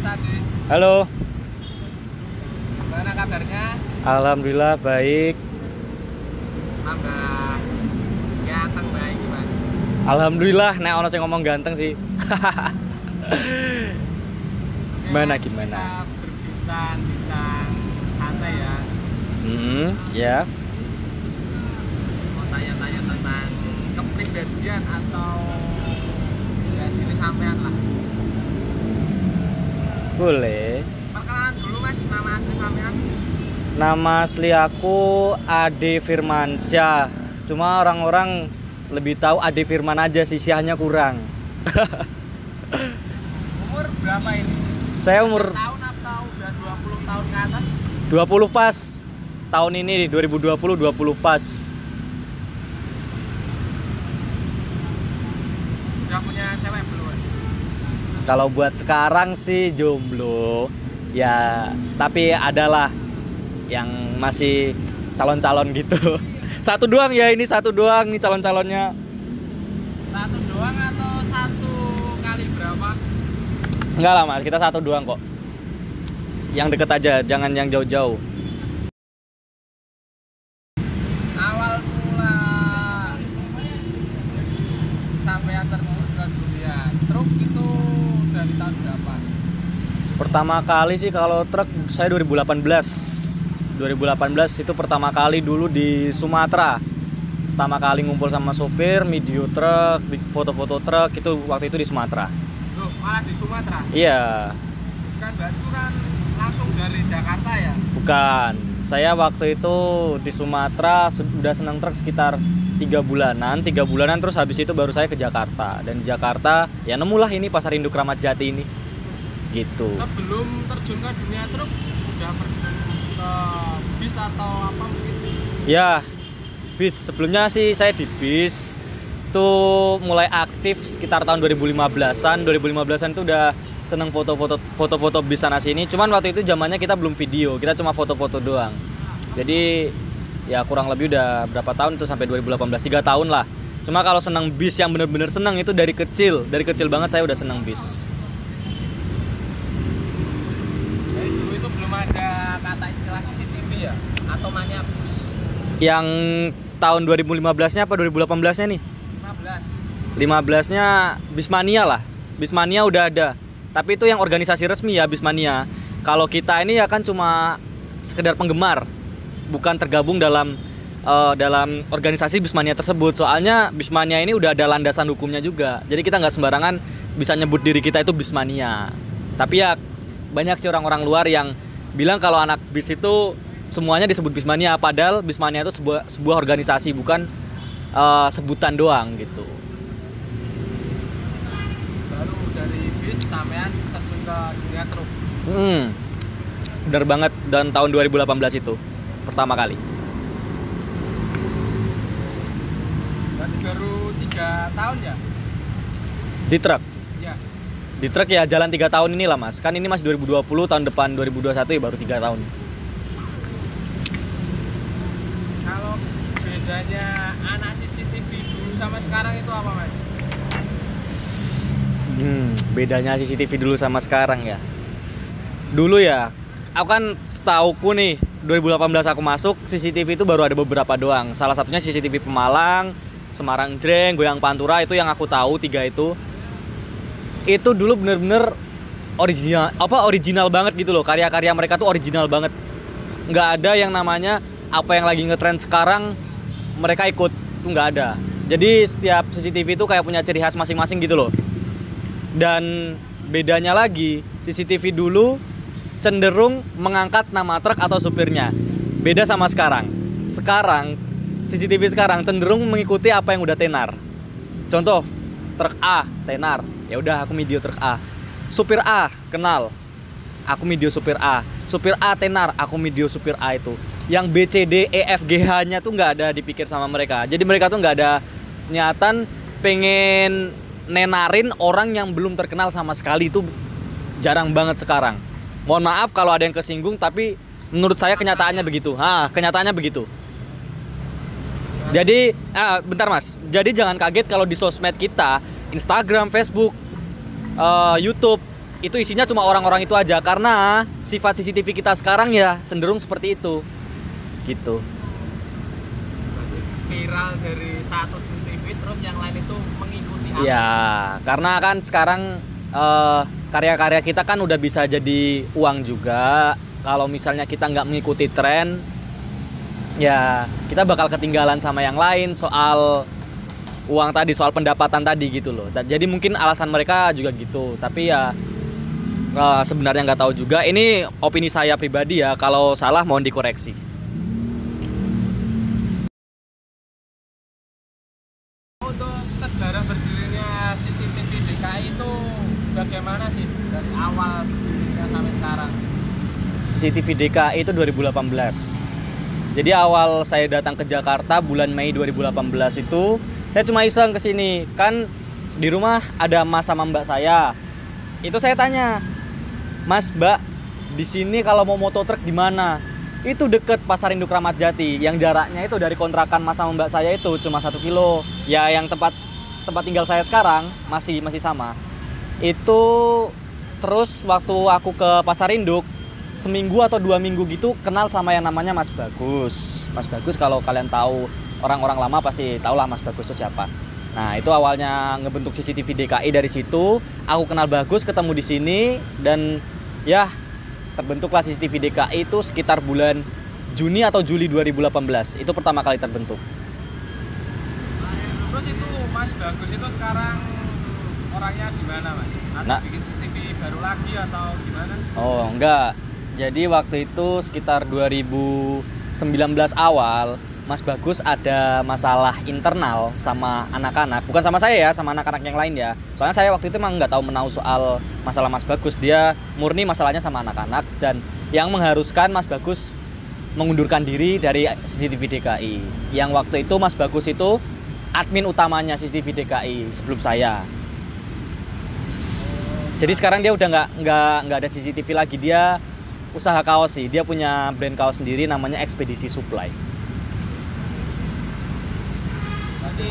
Mas Adi. Halo. Gimana kabarnya? Alhamdulillah baik. Tambah ganteng baik Mas. Alhamdulillah, nek ono sing ngomong ganteng sih. Oke, Gimana Mas, gimana? Kita berbincang santai ya. Ya. Mau tanya-tanya tentang kepribadian atau ya diri sampean lah. Boleh. Perkenalan dulu Mas, nama asli sampean. Nama asli aku Ade Firmansyah. Cuma orang-orang lebih tahu Ade Firman aja sih, syahnya kurang. Umur berapa ini? Saya umur Tahun atau udah 20 tahun ke atas? 20 pas. Tahun ini 2020 20 pas. Udah punya cewek belum Mas? Kalau buat sekarang sih jomblo. Ya, tapi adalah yang masih calon-calon gitu. Satu doang ya, ini satu doang nih calon-calonnya. Satu doang atau satu kali berapa? Enggak lah Mas, kita satu doang kok. Yang deket aja, jangan yang jauh-jauh. Awal mula sampai terjun ke dunia truk itu dari tahun berapa? Pertama kali sih kalau truk saya 2018 itu pertama kali dulu di Sumatera. Pertama kali ngumpul sama sopir, video truk, foto-foto truk itu waktu itu di Sumatera. Loh, malah di Sumatera? Iya. Kan Batu kan langsung dari Jakarta ya? Bukan. Saya waktu itu di Sumatera sudah senang truk sekitar 3 bulanan terus habis itu baru saya ke Jakarta. Dan di Jakarta ya nemulah ini Pasar Induk Ramat Jati ini. Gitu. Sebelum terjun ke dunia truk udah terjun ke bis atau apa mungkin? Ya, bis. Sebelumnya sih saya di bis itu mulai aktif sekitar tahun 2015-an. 2015-an itu udah seneng foto-foto bis sana sini. Cuman waktu itu zamannya kita belum video, kita cuma foto-foto doang. Jadi ya kurang lebih udah berapa tahun itu sampai 2018, 3 tahun lah. Cuma kalau seneng bis yang bener-bener seneng itu dari kecil banget saya udah seneng bis. Jadi dulu itu belum ada kata istilah CCTV ya? Atau mania bus? Yang tahun 2015-nya apa 2018-nya nih? 15. 15-nya Bismania lah. Bismania udah ada. Tapi itu yang organisasi resmi ya Bismania. Kalau kita ini ya kan cuma sekedar penggemar, bukan tergabung dalam organisasi Bismania tersebut. Soalnya Bismania ini udah ada landasan hukumnya juga. Jadi kita nggak sembarangan bisa nyebut diri kita itu Bismania. Tapi ya banyak sih orang-orang luar yang bilang kalau anak bis itu semuanya disebut Bismania. Padahal Bismania itu sebuah organisasi, bukan sebutan doang gitu. Baru dari bis sampean terjun ke dunia truk. Bener banget, dan tahun 2018 itu pertama kali. Berarti baru 3 tahun ya? Di truk. Iya. Di truk ya jalan 3 tahun inilah Mas. Kan ini masih 2020, tahun depan 2021 ya baru 3 tahun. Kalau bedanya anak CCTV dulu sama sekarang itu apa Mas? Bedanya CCTV dulu sama sekarang ya. Dulu ya, aku kan setauku nih 2018 aku masuk, CCTV itu baru ada beberapa doang. Salah satunya CCTV Pemalang, Semarang Jreng, Goyang Pantura, itu yang aku tahu 3 itu. Itu dulu bener-bener original banget gitu loh. Karya-karya mereka tuh original banget. Nggak ada yang namanya apa yang lagi ngetrend sekarang mereka ikut, tuh nggak ada. Jadi setiap CCTV itu kayak punya ciri khas masing-masing gitu loh. Dan bedanya lagi, CCTV dulu cenderung mengangkat nama truk atau supirnya. Beda sama sekarang. Sekarang CCTV sekarang cenderung mengikuti apa yang udah tenar. Contoh, truk A tenar, ya udah aku video truk A. Supir A kenal, aku video supir A. Supir A tenar, aku video supir A itu. Yang B, C, D, E, F, G, H-nya tuh nggak ada dipikir sama mereka. Jadi mereka tuh nggak ada niatan pengen nenarin orang yang belum terkenal sama sekali. Itu jarang banget sekarang. Mohon maaf kalau ada yang kesinggung, tapi menurut saya kenyataannya begitu. Kenyataannya begitu. Jadi, bentar Mas. Jadi jangan kaget kalau di sosmed kita, Instagram, Facebook, YouTube, itu isinya cuma orang-orang itu aja, karena sifat CCTV kita sekarang ya cenderung seperti itu gitu. Viral dari satu CCTV terus yang lain itu mengikuti. Ya karena kan sekarang karya-karya kita kan udah bisa jadi uang juga. Kalau misalnya kita nggak mengikuti tren, ya kita bakal ketinggalan sama yang lain soal uang tadi, soal pendapatan tadi gitu loh. Jadi mungkin alasan mereka juga gitu. Tapi ya sebenarnya nggak tahu juga. Ini opini saya pribadi ya. Kalau salah mohon dikoreksi. Untuk sejarah berdirinya CCTV DKI itu bagaimana sih dari awal berdirinya sampai sekarang? CCTV DKI itu 2018. Jadi awal saya datang ke Jakarta bulan Mei 2018 itu saya cuma iseng ke sini. Kan di rumah ada Mas sama Mbak saya. Itu saya tanya, "Mas, Mbak, di sini kalau mau moto truk di mana?" Itu deket Pasar Induk Ramat Jati. Yang jaraknya itu dari kontrakan Mas sama Mbak saya itu cuma 1 kilo. Ya yang tempat tinggal saya sekarang masih sama. Itu terus waktu aku ke Pasar Induk seminggu atau 2 minggu gitu kenal sama yang namanya Mas Bagus. Mas Bagus kalau kalian tahu, orang-orang lama pasti tahulah Mas Bagus itu siapa. Nah itu awalnya ngebentuk CCTV DKI dari situ. Aku kenal Bagus, ketemu di sini dan ya terbentuklah CCTV DKI itu sekitar bulan Juni atau Juli 2018. Itu pertama kali terbentuk. Terus itu Mas Bagus itu sekarang orangnya di mana, Mas? Atau bikin CCTV baru lagi atau gimana? Oh enggak. Jadi waktu itu sekitar 2019 awal, Mas Bagus ada masalah internal sama anak-anak. Bukan sama saya ya, sama anak-anak yang lain ya. Soalnya saya waktu itu emang nggak tahu menau soal masalah Mas Bagus. Dia murni masalahnya sama anak-anak dan yang mengharuskan Mas Bagus mengundurkan diri dari CCTV DKI. Yang waktu itu Mas Bagus itu admin utamanya CCTV DKI sebelum saya. Jadi sekarang dia udah nggak ada CCTV lagi, dia usaha kaos sih. Dia punya brand kaos sendiri namanya Ekspedisi Supply. Berarti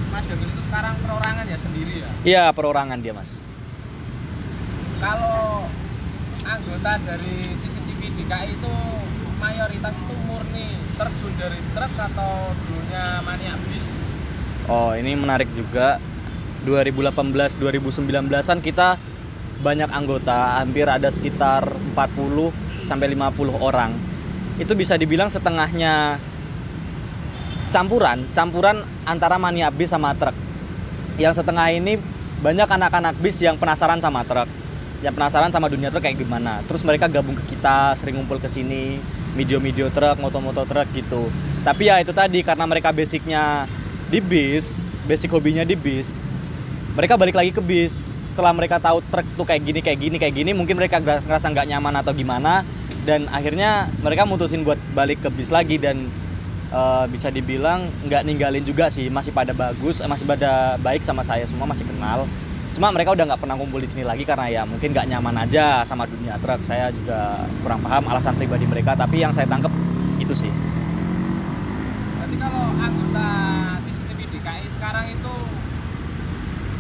Mas Bagus itu sekarang perorangan ya sendiri ya? Iya, perorangan dia, Mas. Kalau anggota dari CCTV DKI itu mayoritas itu murni terjun dari truk atau dulunya maniak bis? Oh, ini menarik juga. 2018-2019an kita banyak anggota, hampir ada sekitar 40 sampai 50 orang. Itu bisa dibilang setengahnya campuran antara mania bis sama truk. Yang setengah ini banyak anak-anak bis yang penasaran sama truk, yang penasaran sama dunia truk kayak gimana. Terus mereka gabung ke kita, sering ngumpul ke sini, video-video truk, moto-moto truk gitu. Tapi ya itu tadi, karena mereka basicnya di bis, basic hobinya di bis, mereka balik lagi ke bis. Setelah mereka tahu truk tuh kayak gini, mungkin mereka ngerasa nggak nyaman atau gimana, dan akhirnya mereka mutusin buat balik ke bis lagi. Dan bisa dibilang nggak ninggalin juga sih, masih pada bagus, masih pada baik sama saya, semua masih kenal. Cuma mereka udah nggak pernah kumpul di sini lagi karena ya mungkin nggak nyaman aja sama dunia truk. Saya juga kurang paham alasan pribadi mereka, tapi yang saya tangkap itu sih. Berarti kalau anggota CCTV DKI sekarang itu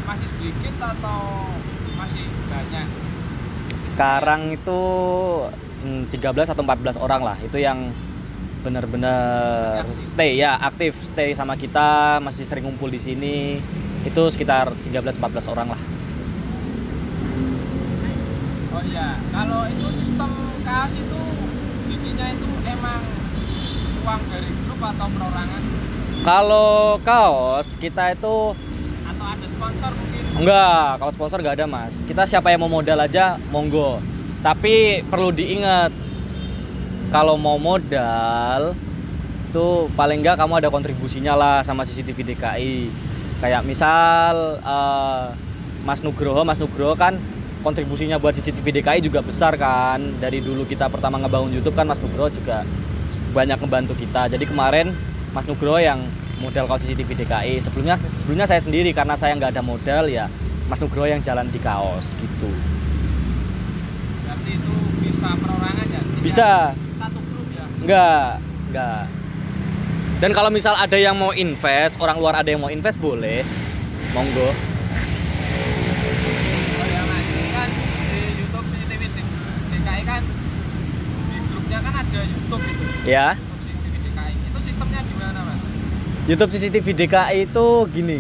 masih sedikit atau masih banyak? Sekarang itu 13 atau 14 orang lah. Itu yang benar-benar stay ya, aktif stay sama kita, masih sering ngumpul di sini. Itu sekitar 13-14 orang lah. Oh iya, kalau itu sistem kaos itu bikinnya itu emang uang dari grup atau perorangan? Kalau kaos kita itu atau ada sponsor mungkin? enggak, kalau sponsor nggak ada, Mas. Kita siapa yang mau modal aja monggo. Tapi perlu diingat, kalau mau modal tuh paling nggak kamu ada kontribusinya lah sama CCTV DKI. Kayak misal Mas Nugroho kan kontribusinya buat CCTV DKI juga besar kan. Dari dulu kita pertama ngebangun YouTube kan Mas Nugroho juga banyak ngebantu kita. Jadi kemarin Mas Nugroho yang modal kaos CCTV DKI. Sebelumnya saya sendiri, karena saya nggak ada modal ya Mas Nugroho yang jalan di kaos gitu. Berarti itu bisa perorangan ya? Bisa. Satu grup ya? Enggak. Dan kalau misal ada yang mau invest, orang luar ada yang mau invest, boleh, monggo. Oh ya Mas, ini kan di ada YouTube itu. Ya. YouTube CCTV DKI. Itu sistemnya gimana, Mas? YouTube CCTV DKI itu gini.